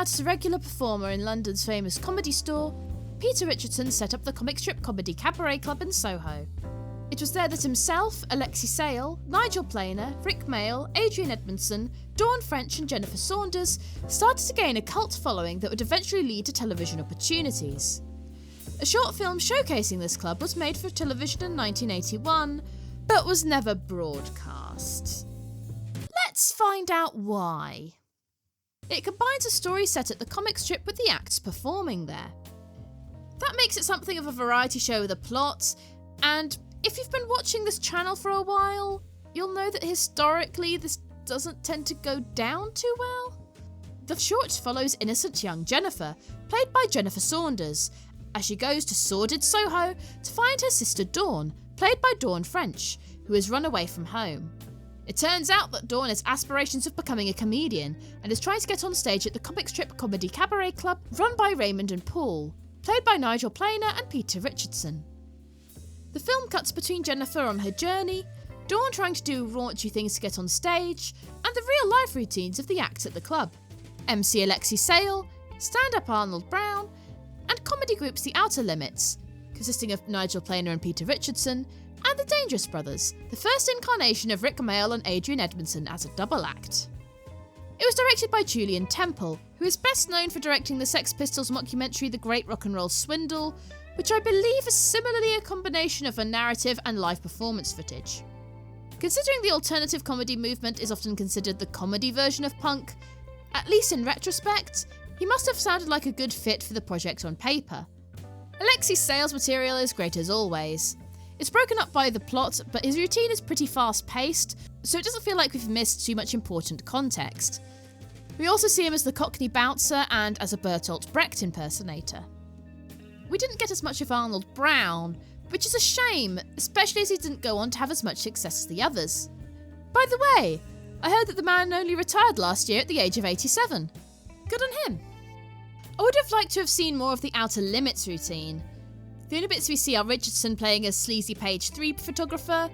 out as a regular performer in London's famous Comedy Store, Peter Richardson set up the comic strip comedy Cabaret Club in Soho. It was there that himself, Alexei Sayle, Nigel Planer, Rick Mayall, Adrian Edmondson, Dawn French and Jennifer Saunders started to gain a cult following that would eventually lead to television opportunities. A short film showcasing this club was made for television in 1981, but was never broadcast. Let's find out why. It combines a story set at the comic strip with the acts performing there. That makes it something of a variety show with a plot, and if you've been watching this channel for a while, you'll know that historically this doesn't tend to go down too well. The short follows innocent young Jennifer, played by Jennifer Saunders, as she goes to sordid Soho to find her sister Dawn, played by Dawn French, who has run away from home. It turns out that Dawn has aspirations of becoming a comedian and is trying to get on stage at the comic strip comedy Cabaret Club run by Raymond and Paul, played by Nigel Planer and Peter Richardson. The film cuts between Jennifer on her journey, Dawn trying to do raunchy things to get on stage, and the real-life routines of the acts at the club. MC Alexei Sayle, stand-up Arnold Brown, and comedy groups The Outer Limits, consisting of Nigel Planer and Peter Richardson, and the Dangerous Brothers, the first incarnation of Rick Mayall and Adrian Edmondson as a double act. It was directed by Julian Temple, who is best known for directing the Sex Pistols mockumentary The Great Rock and Roll Swindle, which I believe is similarly a combination of a narrative and live performance footage. Considering the alternative comedy movement is often considered the comedy version of punk, at least in retrospect, he must have sounded like a good fit for the project on paper. Alexei Sayle's material is great as always. It's broken up by the plot, but his routine is pretty fast-paced, so it doesn't feel like we've missed too much important context. We also see him as the Cockney bouncer and as a Bertolt Brecht impersonator. We didn't get as much of Arnold Brown, which is a shame, especially as he didn't go on to have as much success as the others. By the way, I heard that the man only retired last year at the age of 87. Good on him. I would have liked to have seen more of the Outer Limits routine. The only bits we see are Richardson playing a sleazy page 3 photographer.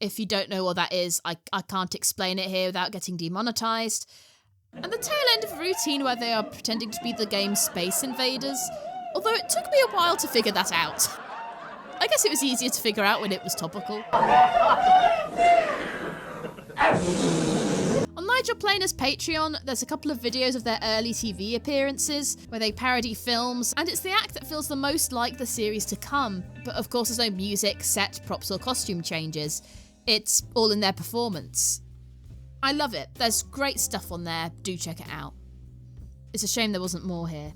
If you don't know what that is, I can't explain it here without getting demonetised. And the tail end of a routine where they are pretending to be the game's Space Invaders, although it took me a while to figure that out. I guess it was easier to figure out when it was topical. On Nigel Planer's Patreon, there's a couple of videos of their early TV appearances, where they parody films, and it's the act that feels the most like the series to come. But of course there's no music, set, props or costume changes. It's all in their performance. I love it. There's great stuff on there, do check it out. It's a shame there wasn't more here.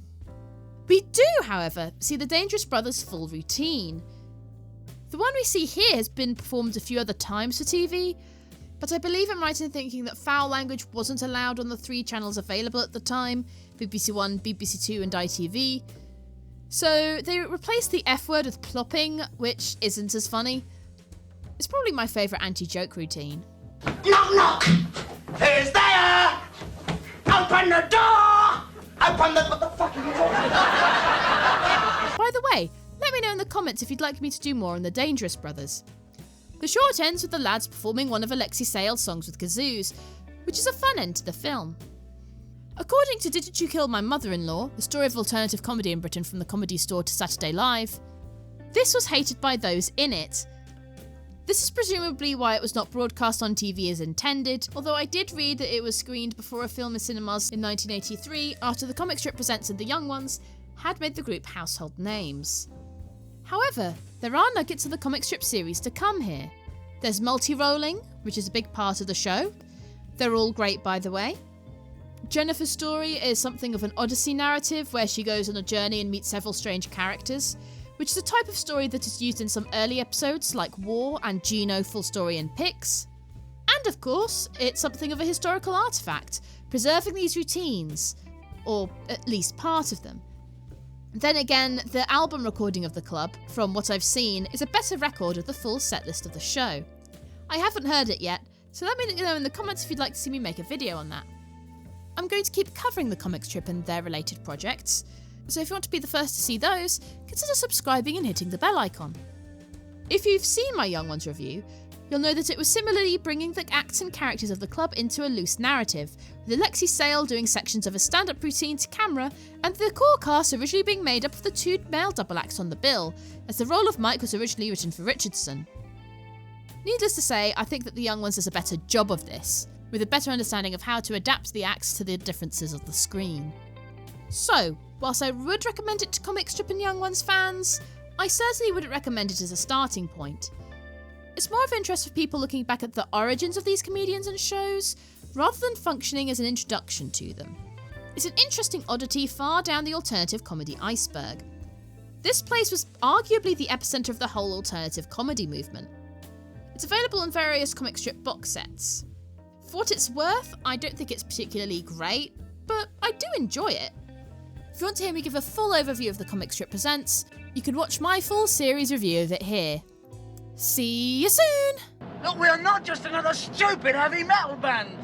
We do, however, see the Dangerous Brothers' full routine. The one we see here has been performed a few other times for TV, but I believe I'm right in thinking that foul language wasn't allowed on the 3 channels available at the time, BBC One, BBC Two and ITV. So they replaced the F word with plopping, which isn't as funny. It's probably my favourite anti-joke routine. Knock knock! Who's there? Open the door! Open the... What the fuck are you talking about? By the way, let me know in the comments if you'd like me to do more on the Dangerous Brothers. The short ends with the lads performing one of Alexei Sayle's songs with kazoos, which is a fun end to the film. According to Didn't You Kill My Mother-in-Law, the story of alternative comedy in Britain from the Comedy Store to Saturday Live, this was hated by those in it. This is presumably why it was not broadcast on TV as intended, although I did read that it was screened before a film in cinemas in 1983 after the comic strip Presents and The Young Ones had made the group household names. However, there are nuggets of the comic strip series to come here. There's multi-rolling, which is a big part of the show. They're all great, by the way. Jennifer's story is something of an Odyssey narrative where she goes on a journey and meets several strange characters, which is a type of story that is used in some early episodes like War and Gino Full Story and Pix. And of course, it's something of a historical artefact, preserving these routines, or at least part of them. Then again, the album recording of the club, from what I've seen, is a better record of the full setlist of the show. I haven't heard it yet, so let me know in the comments if you'd like to see me make a video on that. I'm going to keep covering the comic strip and their related projects, so if you want to be the first to see those, consider subscribing and hitting the bell icon. If you've seen my Young Ones review, you'll know that it was similarly bringing the acts and characters of the club into a loose narrative, with Alexi Sale doing sections of a stand-up routine to camera, and the core cast originally being made up of the 2 male double acts on the bill, as the role of Mike was originally written for Richardson. Needless to say, I think that the Young Ones does a better job of this, with a better understanding of how to adapt the acts to the differences of the screen. So, whilst I would recommend it to comic strip and Young Ones fans, I certainly wouldn't recommend it as a starting point. It's more of interest for people looking back at the origins of these comedians and shows, rather than functioning as an introduction to them. It's an interesting oddity far down the alternative comedy iceberg. This place was arguably the epicenter of the whole alternative comedy movement. It's available in various comic strip box sets. For what it's worth, I don't think it's particularly great, but I do enjoy it. If you want to hear me give a full overview of the Comic Strip Presents, you can watch my full series review of it here. See you soon! Look, we are not just another stupid heavy metal band.